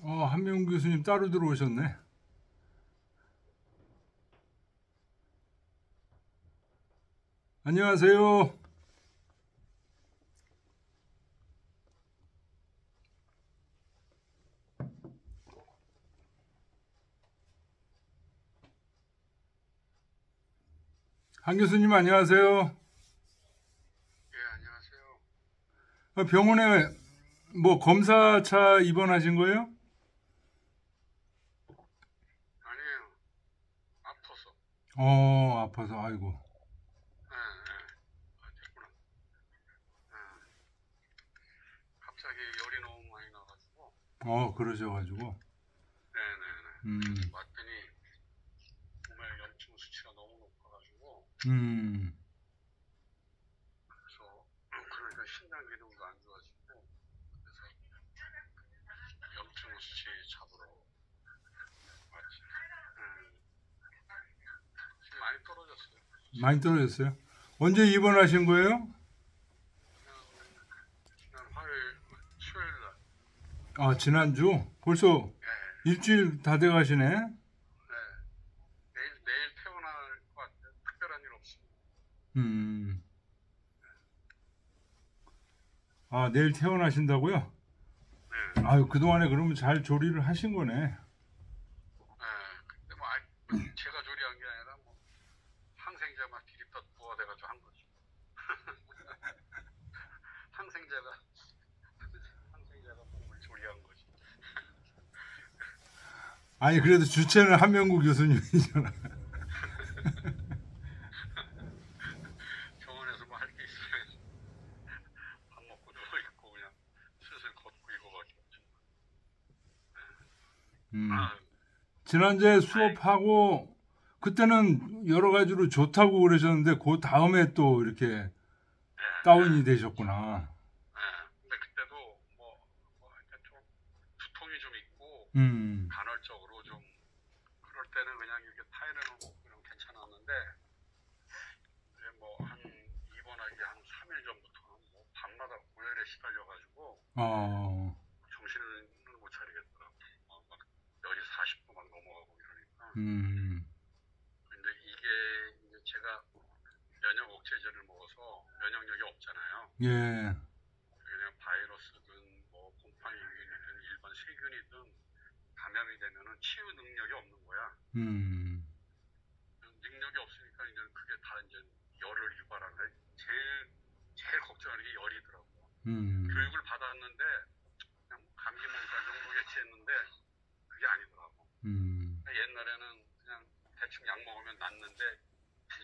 한명우 교수님 따로 들어오셨네. 안녕하세요. 한 교수님 안녕하세요. 예, 안녕하세요. 병원에 뭐 검사차 입원하신 거예요? 아니에요. 아파서. 아파서 아이고. 예, 예. 아, 됐구나. 예. 갑자기 열이 너무 많이 나가지고. 그러셔가지고. 네네네. 왔더니 몸에 염증 수치가 너무 높아가지고. 그래서 그러니까 신장 기능도 안 좋아지고. 그래서 염증 수치 잡으러 왔지. 지금 많이 떨어졌어요. 많이 떨어졌어요? 언제 입원하신 거예요? 지난 화요일, 수요일 날. 지난주? 벌써 예. 일주일 다 돼 가시네? 네. 내일 퇴원할 것 같아요. 특별한 일 없습니다. 내일 퇴원하신다고요? 네. 아유, 그동안에 그러면 잘 조리를 하신 거네. 근데 뭐 제가 조리한 게 아니라 뭐 항생제만 디립다 부어대가지고 한 거죠. 항생제가 몸을 조리한 거지. 아니, 그래도 주체는 한명구 교수님이잖아. 병원에서 뭐 할 게 있어야지. 밥 먹고 누워 있고 그냥 슬슬 걷고 이거밖에 없죠. 지난주에 수업하고 그때는 여러 가지로 좋다고 그러셨는데 그 다음에 또 이렇게 다운이 되셨구나. 근데 그때도 이렇게 좀 두통이 좀 있고 간헐적으로 좀 그럴 때는 그냥 이렇게 타이레놀 먹고 그냥 괜찮았는데 한 입원하기 한 3일 전부터는 밤마다 고열에 시달려가지고 정신을 못 차리겠더라고. 막 열이 40도 막 넘어가고 이러니까. 근데 이게 이제 제가 면역 억제제를 먹어서 면역력이 없잖아요. 예. 그냥 바이러스든 곰팡이균이든 일반 세균이든 감염이 되면은 치유 능력이 없는 거야. 능력이 없으니까 이제 그게 다 이제 열을 유발하는 제일 걱정하는 게 열이더라고. 교육을 받았는데 그냥 감기 몸살 정도겠지 했는데 그게 아니더라고. 옛날에는 그냥 대충 약 먹으면 낫는데 이제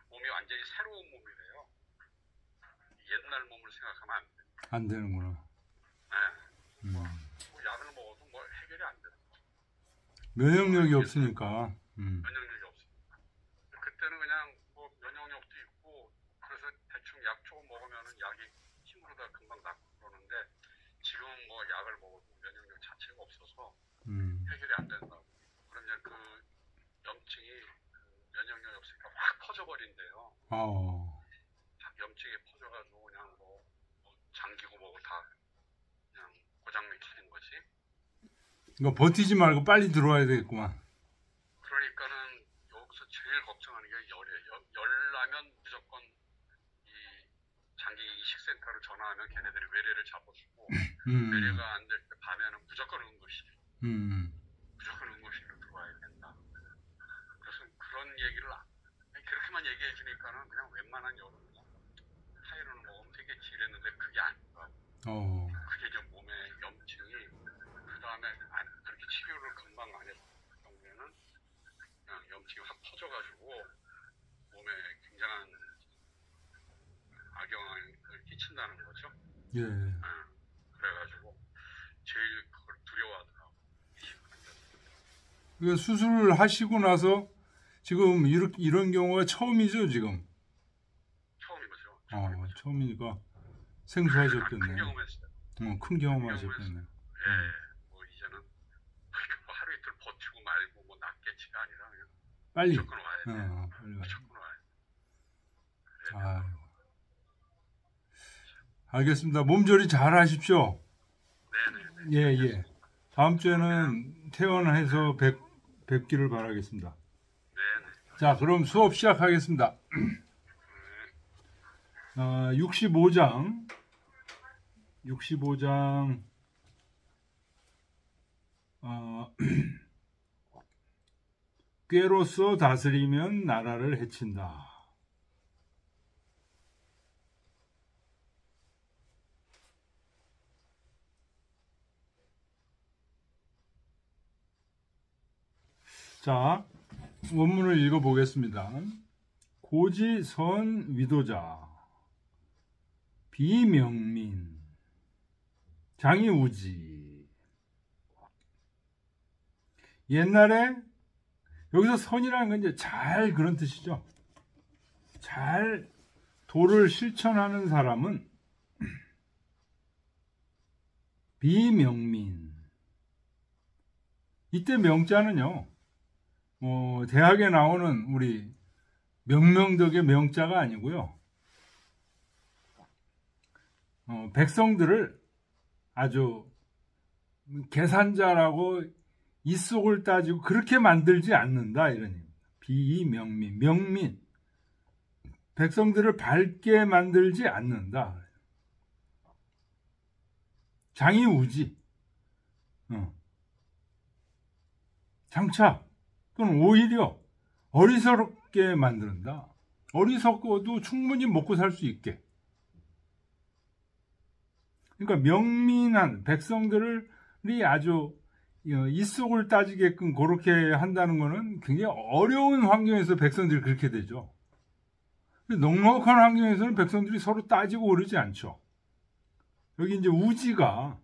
몸이 완전히 새로운 몸이래요. 옛날 몸을 생각하면 안 돼. 안 되는구나. 약을 먹어도 해결이 안 돼. 면역력이 없으니까. 면역력이 없으니까. 그때는 그냥 면역력도 있고 그래서 대충 약 조금 먹으면은 약이 힘으로 다 금방 낫고 그러는데 지금은 약을 먹어도 면역력 자체가 없어서 해결이 안 된다고. 그럼 이제 그 염증이 면역력이 없으니까 확 퍼져버린대요. 염증이 퍼져가지고 그냥 장기고 뭐고 다 그냥 고장 맥히는 거지. 그러니까 버티지 말고 빨리 들어와야 되겠구만. 그러니까는 여기서 제일 걱정하는 게 열이에요. 열 나면 무조건 이 장기 이식센터로 전화하면 걔네들이 외래를 잡아주고 외래가 안 될 때 밤에는 무조건 응급실. 무조건 응급실로 들어와야 된다. 그래서 그런 얘기를 그렇게만 얘기해 주니까는 그냥 웬만한 열은 그냥 타이레놀 먹으면 되겠지 이랬는데 그게 아니더라고. 그게 이제 몸에 염증이 그 다음에 그렇게 치료를 금방 안 했을 경우에는 그냥 염증이 확 퍼져가지고 몸에 굉장한 악영향을 끼친다는 거죠. 예. 그래가지고 제일 그걸 두려워하더라고. 그 수술을 하시고 나서 지금 이런 경우가 처음이죠, 지금? 처음이죠. 처음이니까 생소하셨겠네. 큰 경험했어요. 큰 경험하셨겠네. 이제는 하루 이틀 버티고 말고 낫겠지가 아니라 그냥 빨리. 무조건 와야 돼. 무조건 와야 돼. 알겠습니다. 몸조리 잘 하십시오. 네네. 예. 다음 주에는 퇴원해서 뵙기를 바라겠습니다. 네. 자, 그럼 수업 시작하겠습니다. 65장 꾀로서 다스리면 나라를 해친다. 자, 원문을 읽어보겠습니다. 고지선 위도자, 비명민, 장이우지. 옛날에 여기서 선이라는 건 이제 잘 그런 뜻이죠. 잘 도를 실천하는 사람은 비명민. 이때 명자는요, 대학에 나오는 우리 명명덕의 명자가 아니고요, 백성들을 아주 계산자라고 이속을 따지고 그렇게 만들지 않는다, 이런 얘기입니다. 비명민, 명민, 백성들을 밝게 만들지 않는다. 장이우지, 장차 또는 오히려 어리석게 만든다. 어리석어도 충분히 먹고 살 수 있게. 그러니까 명민한 백성들이 아주 이속을 따지게끔 그렇게 한다는 것은 굉장히 어려운 환경에서 백성들이 그렇게 되죠. 넉넉한 환경에서는 백성들이 서로 따지고 그러지 않죠. 여기 이제 우지가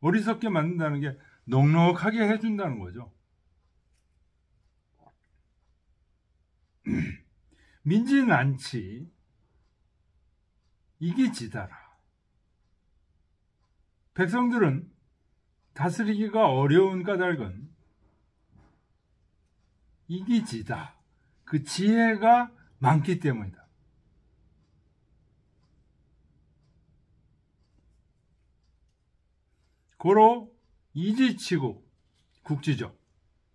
어리석게 만든다는 게 넉넉하게 해준다는 거죠. 민진안치 이기지다라. 백성들은 다스리기가 어려운 까닭은 이기지다. 그 지혜가 많기 때문이다. 고로 이지치고 국지적.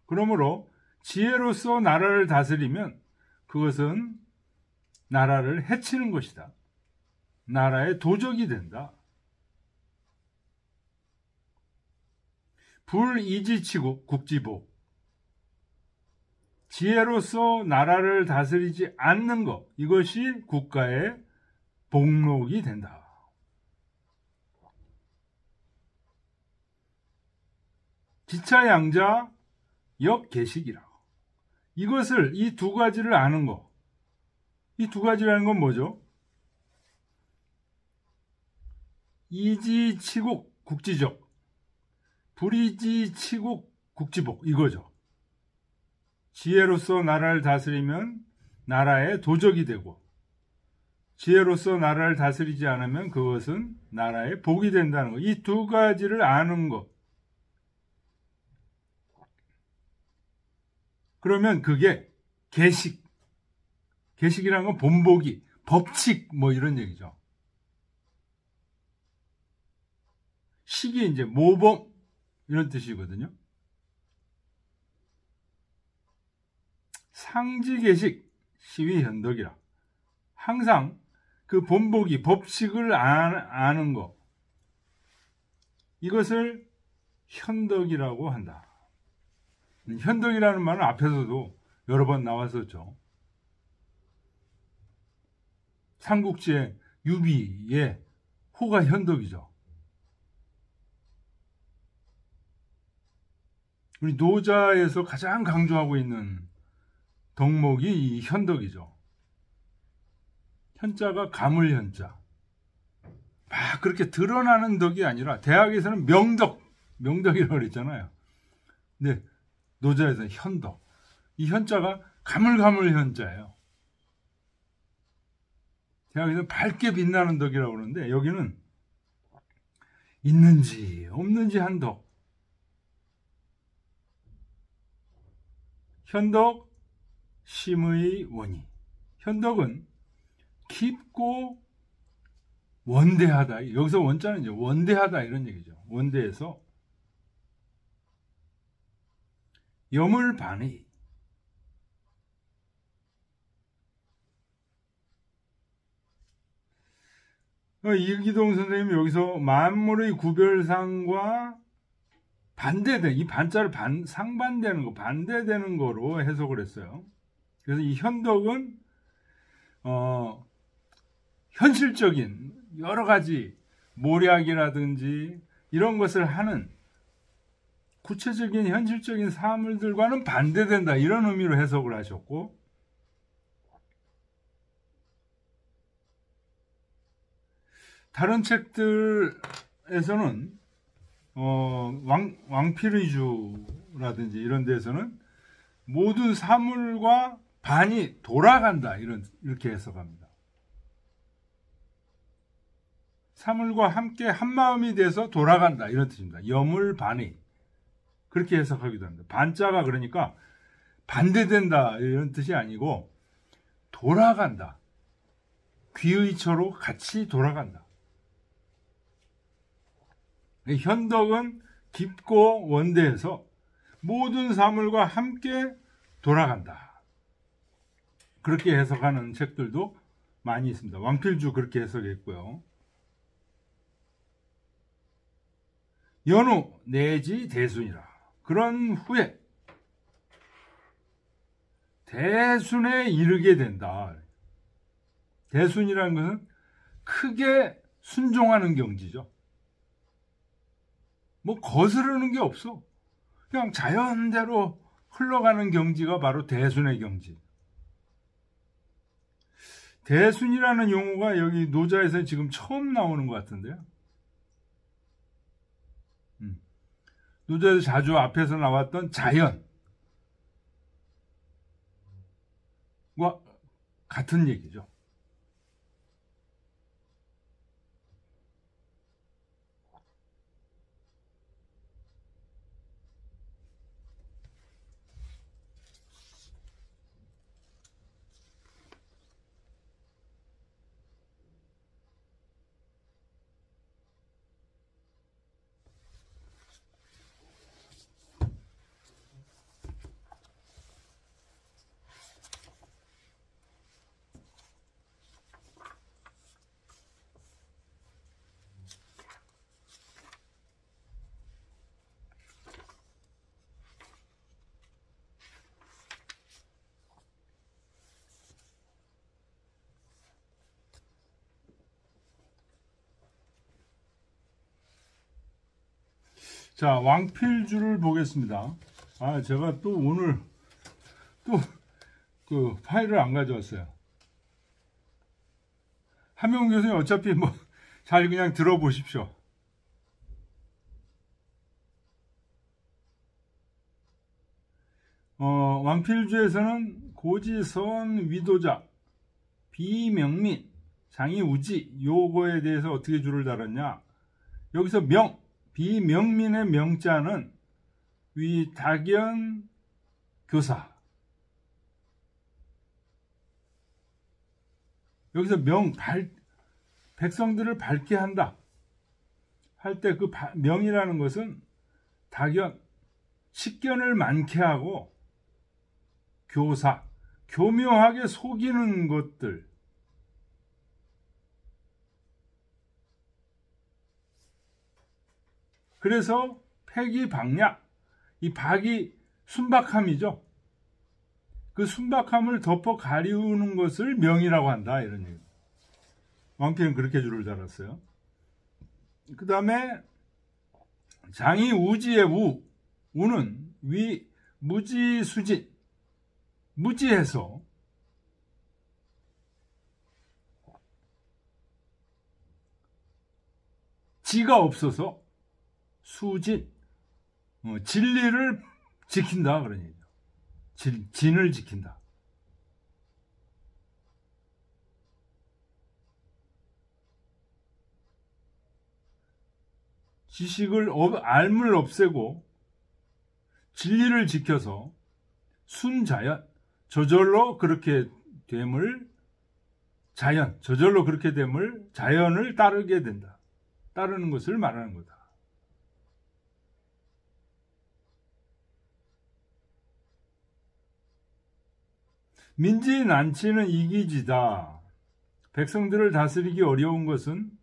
그러므로 지혜로서 나라를 다스리면 그것은 나라를 해치는 것이다. 나라의 도적이 된다. 불이지치고 국지복. 지혜로서 나라를 다스리지 않는 것, 이것이 국가의 복록이 된다. 지차양자 역계식이라. 이것을, 이 두 가지를 아는 것. 이 두 가지라는 건 뭐죠? 이지치국 국지적, 불이지치국 국지복, 이거죠. 지혜로서 나라를 다스리면 나라의 도적이 되고, 지혜로서 나라를 다스리지 않으면 그것은 나라의 복이 된다는 것. 이 두 가지를 아는 것. 그러면 그게 계식. 계식이라는 건 본보기, 법칙, 뭐 이런 얘기죠. 식이 이제 모범, 이런 뜻이거든요. 상지계식, 시위현덕이라. 항상 그 본보기, 법칙을 아는 것. 이것을 현덕이라고 한다. 현덕이라는 말은 앞에서도 여러 번 나왔었죠. 삼국지의 유비의 호가 현덕이죠. 우리 노자에서 가장 강조하고 있는 덕목이 이 현덕이죠. 현자가 가물현자. 막 그렇게 드러나는 덕이 아니라 대학에서는 명덕이라고 그랬잖아요. 근데 노자에서는 현덕. 이 현자가 가물가물 현자예요. 대학에서는 밝게 빛나는 덕이라고 그러는데 여기는 있는지 없는지 한 덕. 현덕 심의 원이. 현덕은 깊고 원대하다. 여기서 원자는 이제 원대하다 이런 얘기죠. 원대해서 여물반의. 이기동 선생님이 여기서 만물의 구별상과 반대된, 이 반자를 상반되는 거, 반대되는 거로 해석을 했어요. 그래서 이 현덕은 현실적인 여러 가지 모략이라든지 이런 것을 하는 구체적인 현실적인 사물들과는 반대된다, 이런 의미로 해석을 하셨고, 다른 책들에서는 왕필의주라든지 이런 데서는 모든 사물과 반이 돌아간다, 이렇게 해석합니다. 사물과 함께 한마음이 돼서 돌아간다, 이런 뜻입니다. 여물반의. 그렇게 해석하기도 합니다. 반자가 그러니까 반대된다, 이런 뜻이 아니고 돌아간다. 귀의처로 같이 돌아간다. 현덕은 깊고 원대해서 모든 사물과 함께 돌아간다. 그렇게 해석하는 책들도 많이 있습니다. 왕필주 그렇게 해석했고요. 연후 내지 대순이라. 그런 후에 대순에 이르게 된다. 대순이라는 것은 크게 순종하는 경지죠. 뭐 거스르는 게 없어. 그냥 자연대로 흘러가는 경지가 바로 대순의 경지. 대순이라는 용어가 여기 노자에서 지금 처음 나오는 것 같은데요. 노자에서 자주 앞에서 나왔던 자연과 같은 얘기죠. 자, 왕필주를 보겠습니다. 제가 또 오늘 그 파일을 안 가져왔어요. 한명 교수님 어차피 뭐 잘 그냥 들어보십시오. 왕필주에서는 고지선 위도자, 비명민, 장이우지 요거에 대해서 어떻게 줄을 달았냐. 여기서 비명민의 명자는 위탁연 교사. 여기서 백성들을 밝게 한다 할 때 그 명이라는 것은 tak연, 식견을 많게 하고 교사, 교묘하게 속이는 것들. 그래서 패기박약, 이 박이 순박함이죠. 그 순박함을 덮어 가리우는 것을 명이라고 한다, 이런 얘기. 왕필은 그렇게 줄을 달았어요. 그 다음에 장이 우지의 우는 무지수진, 무지해서 지가 없어서 수진, 진리를 지킨다, 그런 얘기죠. 진을 지킨다. 알을 없애고 진리를 지켜서 순자연, 저절로 그렇게 됨을 자연을 따르게 된다. 따르는 것을 말하는 거다. 민지 난치는 이기지다. 백성들을 다스리기 어려운 것은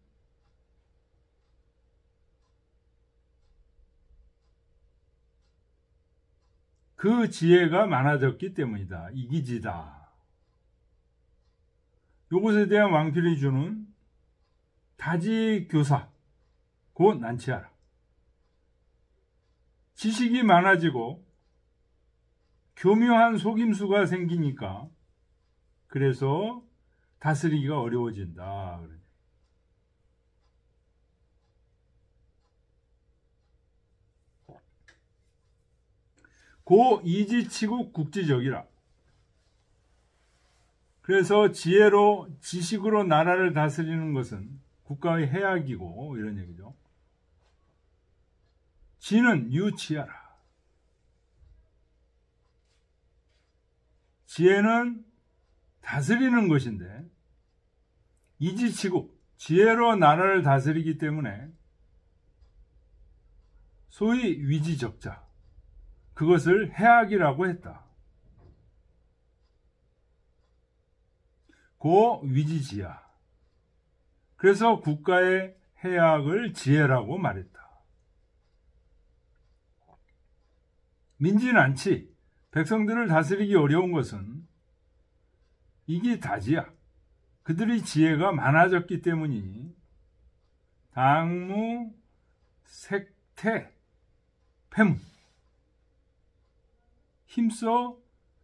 그 지혜가 많아졌기 때문이다. 이기지다. 요것에 대한 왕필이 주는 다지교사, 곧 난치하라. 지식이 많아지고 교묘한 속임수가 생기니까 그래서 다스리기가 어려워진다. 고 이지치국 국지적이라. 그래서 지혜로 지식으로 나라를 다스리는 것은 국가의 해악이고 이런 얘기죠. 지는 유치하라. 지혜는 다스리는 것인데 이지치국, 지혜로 나라를 다스리기 때문에 소위 위지적자, 그것을 해악이라고 했다. 고 위지지야. 그래서 국가의 해악을 지혜라고 말했다. 민지난치, 백성들을 다스리기 어려운 것은 이기다지야. 그들의 지혜가 많아졌기 때문이니 당무, 색태, 폐무, 힘써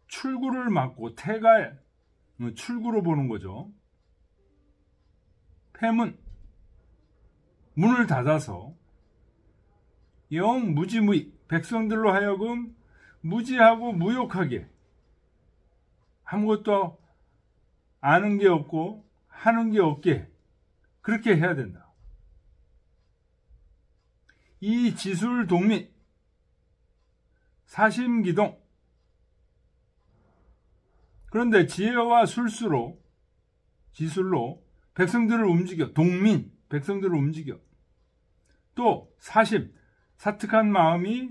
출구를 막고, 태가 출구로 보는 거죠. 폐문, 문을 닫아서 영 무지무이, 백성들로 하여금 무지하고 무욕하게, 아무것도 아는 게 없고 하는 게 없게 그렇게 해야 된다. 이 지술 동미, 사심기동. 그런데 지혜와 술수로, 지술로 백성들을 움직여, 동민, 백성들을 움직여. 또 사심, 사특한 마음이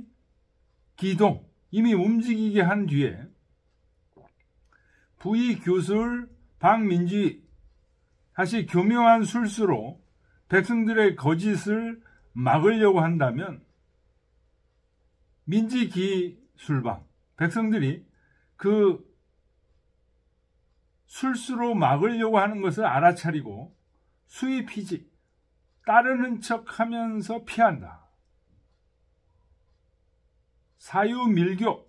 기동, 이미 움직이게 한 뒤에 부의 교술, 방민주의, 다시 교묘한 술수로 백성들의 거짓을 막으려고 한다면 민지기술방, 백성들이 그 술수로 막으려고 하는 것을 알아차리고 수입히지, 따르는 척하면서 피한다. 사유밀교,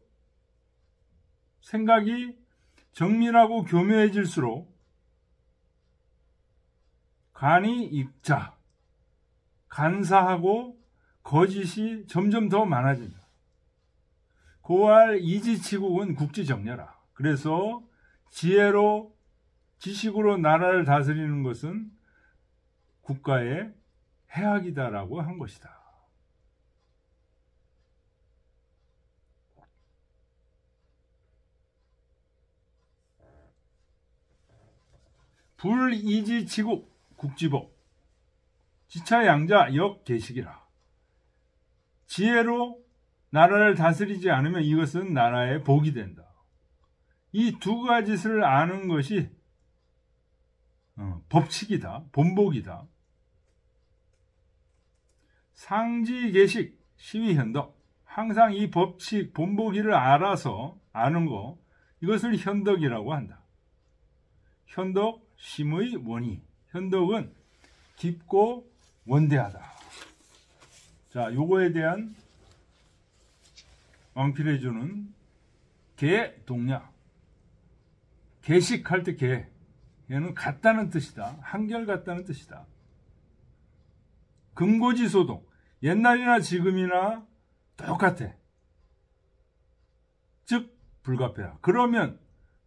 생각이 정밀하고 교묘해질수록 간이 익자, 간사하고 거짓이 점점 더 많아진다. 고알 이지치국은 국지정렬하. 그래서 지혜로, 지식으로 나라를 다스리는 것은 국가의 해악이다라고 한 것이다. 불이지치국 국지복, 지차양자 역계식이라. 지혜로 나라를 다스리지 않으면 이것은 나라의 복이 된다. 이 두 가지를 아는 것이 법칙이다, 본복이다. 상지계식, 시위현덕. 항상 이 법칙, 본보기를 알아서 아는 거, 이것을 현덕이라고 한다. 현덕, 심의 원이. 현덕은 깊고 원대하다. 자, 요거에 대한 왕필해 주는 개, 동야. 개식할 때 개. 얘는 같다는 뜻이다. 한결 같다는 뜻이다. 금고지소동. 옛날이나 지금이나 똑같아. 즉 불가패하. 그러면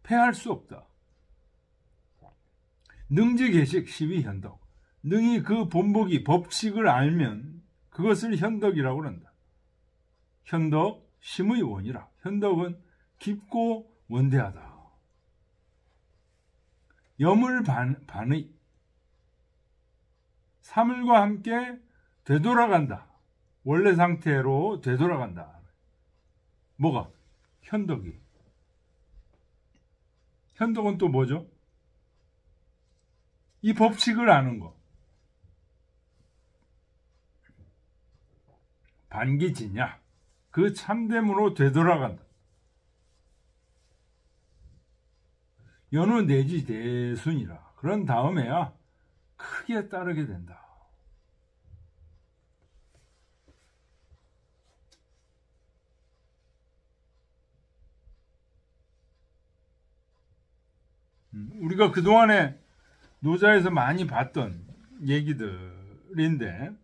패할 수 없다. 능지계식, 시위현덕. 능히 그 본보기, 법칙을 알면 그것을 현덕이라고 한다. 현덕, 심의 원이라. 현덕은 깊고 원대하다. 여물 반의. 사물과 함께 되돌아간다. 원래 상태로 되돌아간다. 뭐가? 현덕이. 현덕은 또 뭐죠? 이 법칙을 아는 거. 반기지냐? 그 참됨으로 되돌아간다. 연후 내지 대순이라. 그런 다음에야 크게 따르게 된다. 우리가 그동안에 노자에서 많이 봤던 얘기들인데,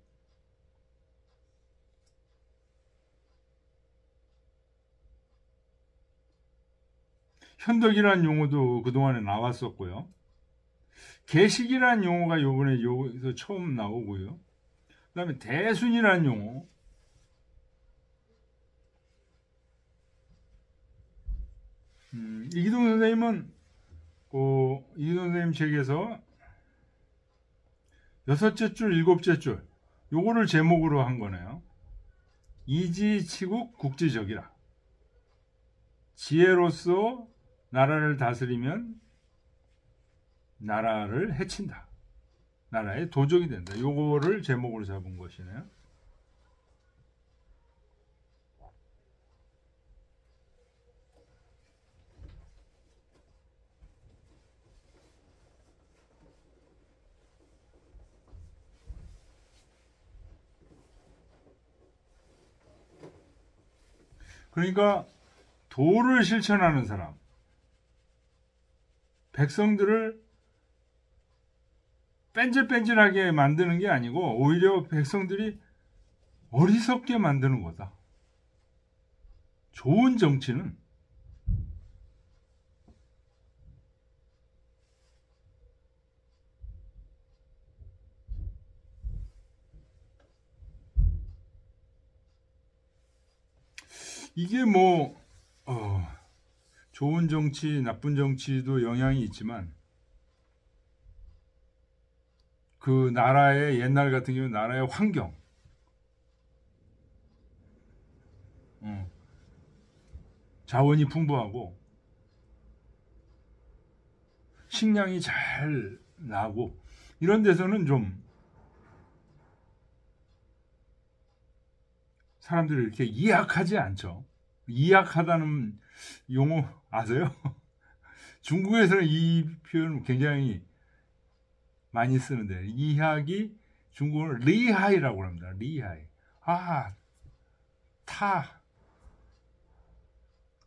현덕이라는 용어도 그동안에 나왔었고요. 계식이라는 용어가 요번에 여기서 처음 나오고요. 그 다음에 대순이라는 용어. 이기동 선생님은 이기동 선생님 책에서 6째 줄, 7째 줄 요거를 제목으로 한 거네요. 이지치국 국지적이라. 지혜로서 나라를 다스리면 나라를 해친다. 나라의 도적이 된다. 요거를 제목으로 잡은 것이네요. 그러니까 도를 실천하는 사람, 백성들을 뺀질뺀질하게 만드는 게 아니고 오히려 백성들이 어리석게 만드는 거다. 좋은 정치는 이게 뭐 좋은 정치, 나쁜 정치도 영향이 있지만 그 나라의 옛날 같은 경우 나라의 환경, 자원이 풍부하고 식량이 잘 나고 이런 데서는 좀 사람들이 이렇게 이악하지 않죠. 이악하다는 용어 아세요? 중국에서는 이 표현 굉장히 많이 쓰는데 이학이 중국어는 리하이라고 합니다. 리하이.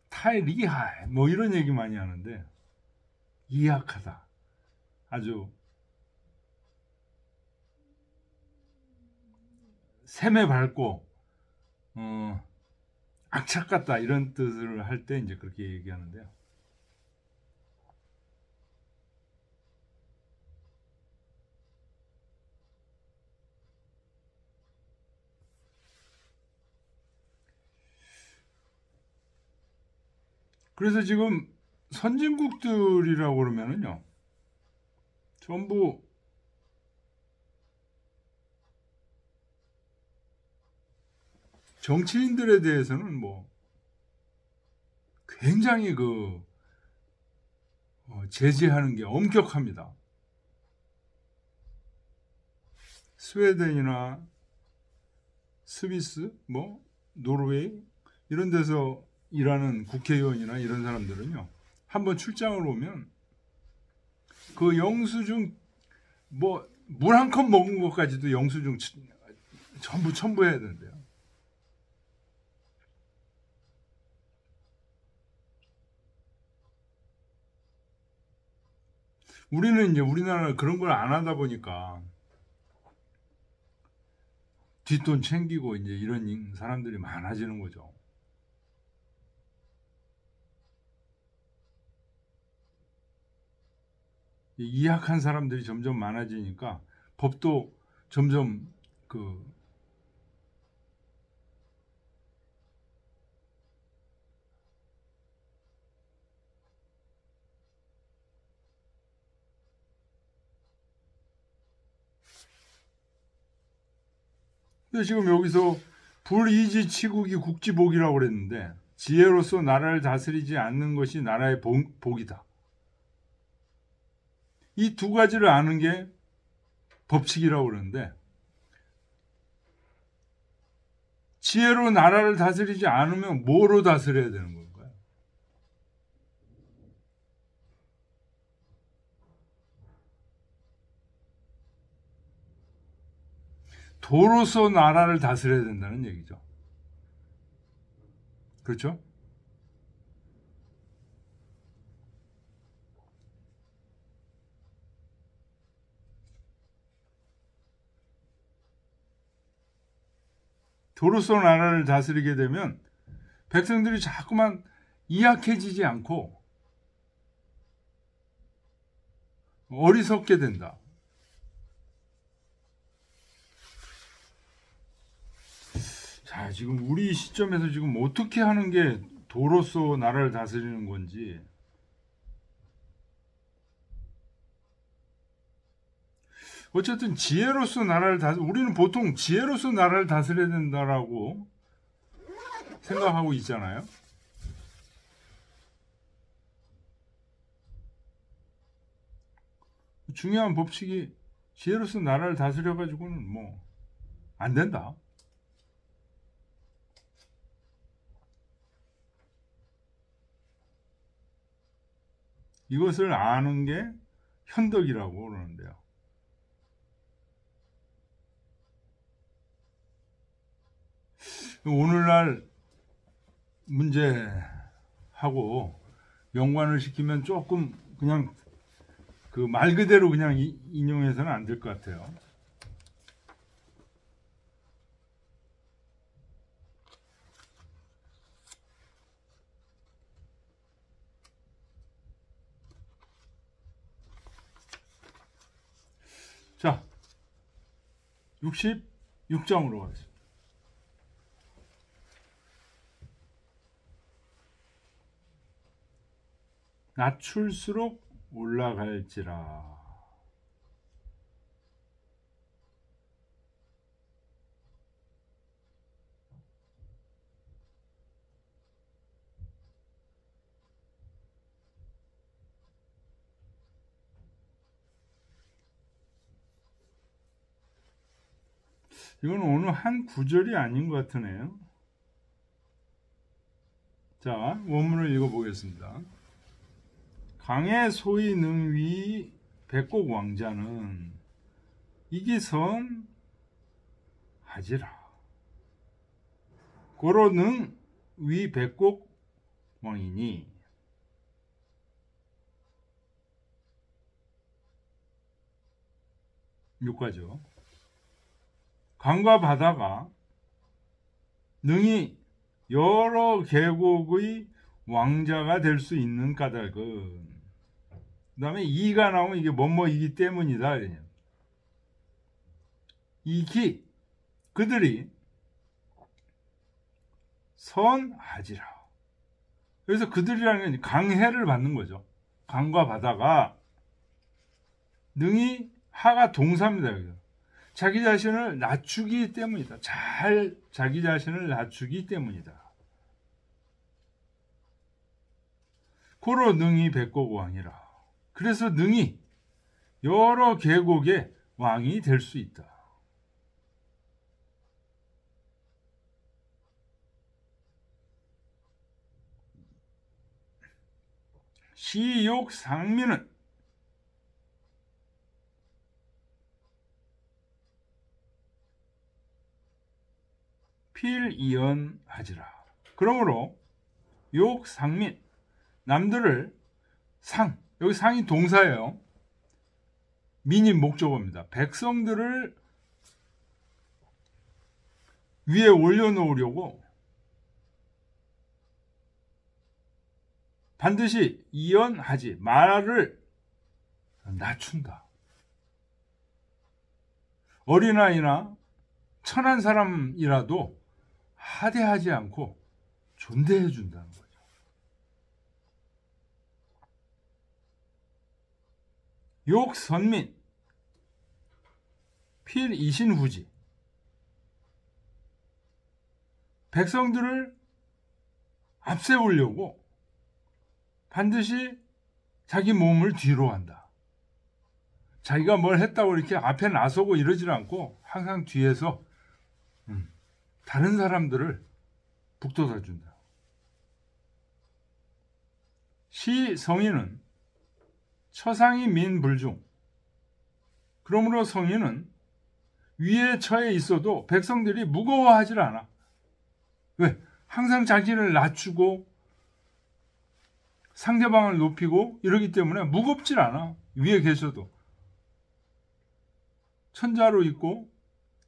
타의 리하이 뭐 이런 얘기 많이 하는데 이악하다. 아주 샘에 밟고 악착 같다 이런 뜻을 할 때 이제 그렇게 얘기하는데요. 그래서 지금 선진국들이라고 그러면은요, 전부 정치인들에 대해서는 뭐 굉장히 제재하는 게 엄격합니다. 스웨덴이나 스위스, 뭐 노르웨이 이런 데서 일하는 국회의원이나 이런 사람들은요, 한번 출장을 오면 그 영수증 뭐 물 한 컵 먹은 것까지도 영수증 전부 첨부해야 된대요. 우리는 이제 우리나라 그런 걸 안 하다 보니까 뒷돈 챙기고 이제 이런 사람들이 많아지는 거죠. 이악한 사람들이 점점 많아지니까 법도 점점 근데 지금 여기서 불이지치국이 국지복이라고 그랬는데 지혜로서 나라를 다스리지 않는 것이 나라의 복이다. 이 두 가지를 아는 게 법칙이라고 그러는데, 지혜로 나라를 다스리지 않으면 뭐로 다스려야 되는 건가요? 도로서 나라를 다스려야 된다는 얘기죠. 그렇죠? 도로서 나라를 다스리게 되면 백성들이 자꾸만 이악해지지 않고 어리석게 된다. 자, 지금 우리 시점에서 지금 어떻게 하는 게 도로서 나라를 다스리는 건지, 어쨌든 지혜로서 나라를 우리는 보통 지혜로서 나라를 다스려야 된다라고 생각하고 있잖아요. 중요한 법칙이 지혜로서 나라를 다스려 가지고는 뭐 안 된다. 이것을 아는 게 현덕이라고 그러는데요. 오늘날 문제하고 연관을 시키면 조금 그냥 그 말 그대로 그냥 인용해서는 안 될 것 같아요. 자, 66장으로 가겠습니다. 낮출수록 올라갈지라. 이건 어느 한 구절이 아닌 것 같으네요. 자, 원문을 읽어보겠습니다. 강의 소위 능위 백곡 왕자는 이기선 하지라. 고로 능위 백곡 왕이니 여기까지요. 강과 바다가 능히 여러 계곡의 왕자가 될 수 있는 까닭은, 그 다음에 이가 나오면 이게 뭐뭐이기 때문이다. 이기 그들이 선하지라. 그래서 그들이라는 건 강해를 받는 거죠. 강과 바다가 능히 하가 동사입니다. 자기 자신을 낮추기 때문이다. 자기 자신을 낮추기 때문이다. 고로 능히 백곡 왕이라. 그래서 능히 여러 계곡의 왕이 될 수 있다. 시욕 상민은 필이언하지라. 그러므로 욕 상민, 남들을 여기 상이 동사예요. 민이 목적어입니다. 백성들을 위에 올려놓으려고 반드시 이언하지, 말을 낮춘다. 어린아이나 천한 사람이라도 하대하지 않고 존대해 준다는 거죠. 욕 선민 필 이신후지, 백성들을 앞세우려고 반드시 자기 몸을 뒤로 한다. 자기가 뭘 했다고 이렇게 앞에 나서고 이러질 않고 항상 뒤에서 다른 사람들을 북돋아준다. 시 성인은 처상이 민불중. 그러므로 성인은 위에 처해 있어도 백성들이 무거워하질 않아. 왜? 항상 자기를 낮추고 상대방을 높이고 이러기 때문에 무겁질 않아. 위에 계셔도. 천자로 있고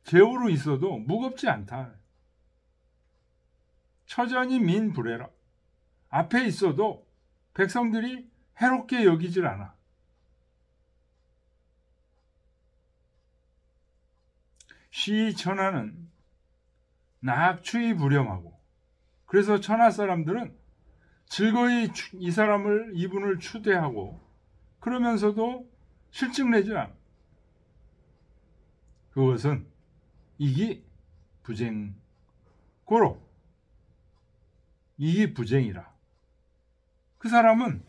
제후로 있어도 무겁지 않다. 처전이 민불해라. 앞에 있어도 백성들이 해롭게 여기질 않아. 시 천하는 낙추이 불염하고, 그래서 천하 사람들은 즐거이 이분을 추대하고 그러면서도 실증내지 않아. 그것은 이기 부쟁고로, 이기 부쟁이라. 그 사람은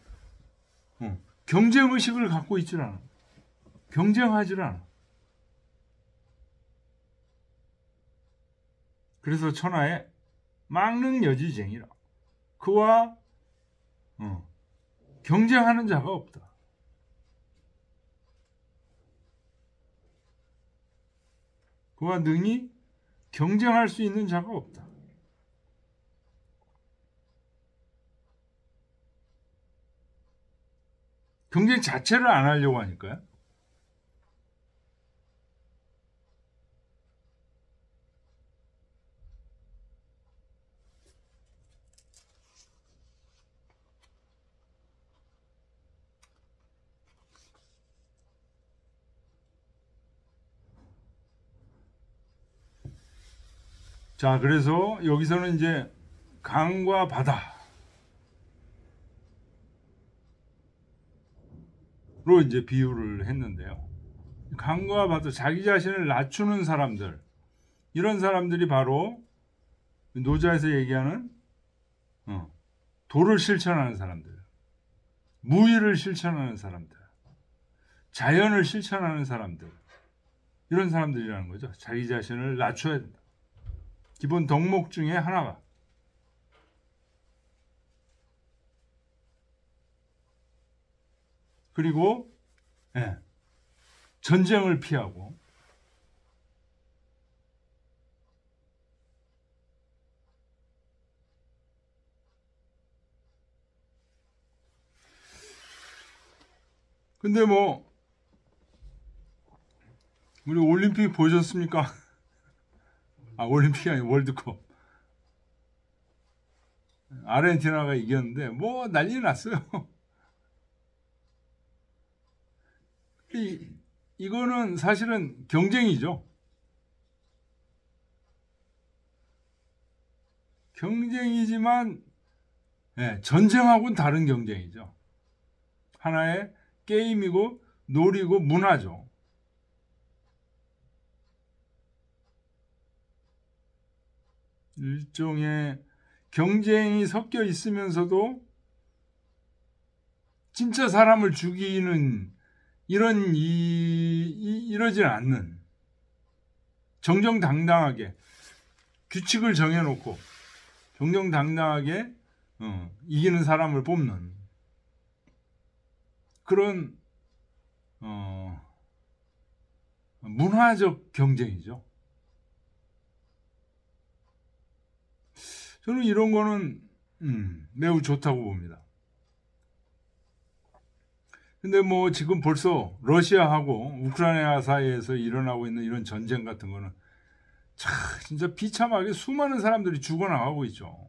경쟁의식을 갖고 있질 않아. 경쟁하질 않아. 그래서 천하에 망능여지쟁이라. 그와 경쟁하는 자가 없다. 그와 능히 경쟁할 수 있는 자가 없다. 경쟁 자체를 안 하려고 하니까요. 자, 그래서 여기서는 이제 강과 바다로 이제 비유를 했는데요. 강과 바다, 자기 자신을 낮추는 사람들, 이런 사람들이 바로 노자에서 얘기하는 도를 실천하는 사람들, 무의를 실천하는 사람들, 자연을 실천하는 사람들, 이런 사람들이라는 거죠. 자기 자신을 낮춰야 된다. 기본 덕목 중에 하나가. 그리고 전쟁을 피하고, 근데 뭐 우리 올림픽 보셨습니까? 아, 올림픽이 아니고 월드컵. 아르헨티나가 이겼는데 뭐 난리 났어요. 이거는 사실은 경쟁이죠. 경쟁이지만 전쟁하고는 다른 경쟁이죠. 하나의 게임이고 놀이고 문화죠. 일종의 경쟁이 섞여 있으면서도 진짜 사람을 죽이는 이러지 않는, 정정당당하게 규칙을 정해놓고 정정당당하게 이기는 사람을 뽑는 그런 문화적 경쟁이죠. 저는 이런 거는 매우 좋다고 봅니다. 근데 뭐 지금 벌써 러시아하고 우크라이나 사이에서 일어나고 있는 이런 전쟁 같은 거는 진짜 비참하게 수많은 사람들이 죽어나가고 있죠.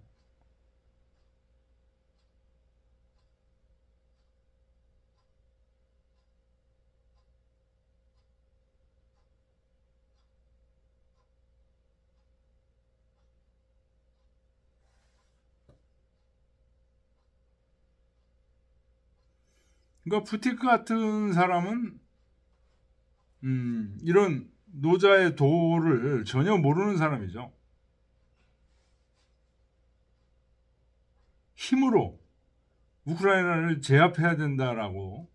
그러니까 푸티크 같은 사람은 이런 노자의 도를 전혀 모르는 사람이죠. 힘으로 우크라이나를 제압해야 된다라고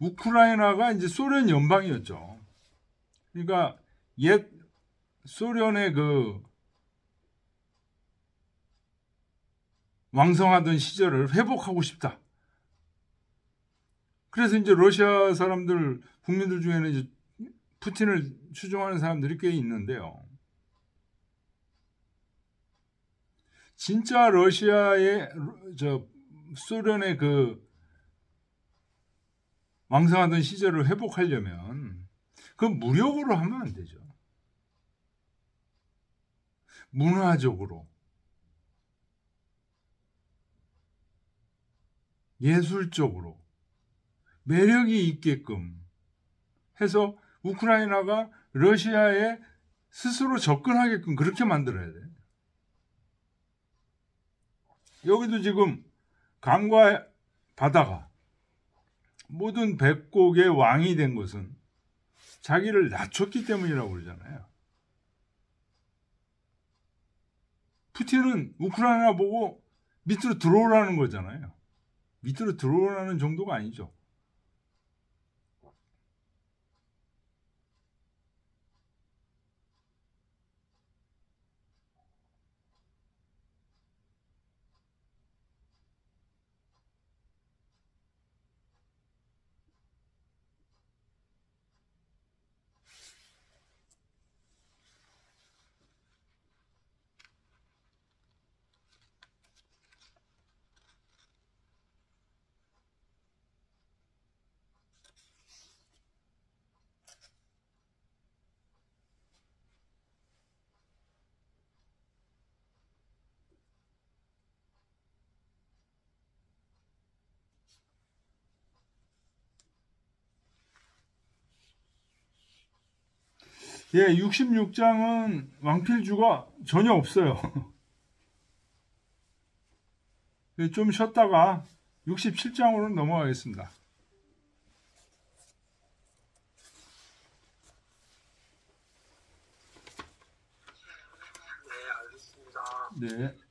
우크라이나가 이제 소련 연방이었죠. 그러니까 옛 소련의 그 왕성하던 시절을 회복하고 싶다. 그래서 이제 러시아 사람들, 국민들 중에는 이제 푸틴을 추종하는 사람들이 꽤 있는데요. 진짜 러시아의, 소련의 그 왕성하던 시절을 회복하려면 그건 무력으로 하면 안 되죠. 문화적으로, 예술적으로 매력이 있게끔 해서 우크라이나가 러시아에 스스로 접근하게끔 그렇게 만들어야 돼. 여기도 지금 강과 바다가 모든 백곡의 왕이 된 것은 자기를 낮췄기 때문이라고 그러잖아요. 푸틴은 우크라이나 보고 밑으로 들어오라는 거잖아요. 밑으로 들어오라는 정도가 아니죠. 예, 66장은 왕필주가 전혀 없어요. 좀 쉬었다가 67장으로 넘어가겠습니다. 네, 알겠습니다. 네.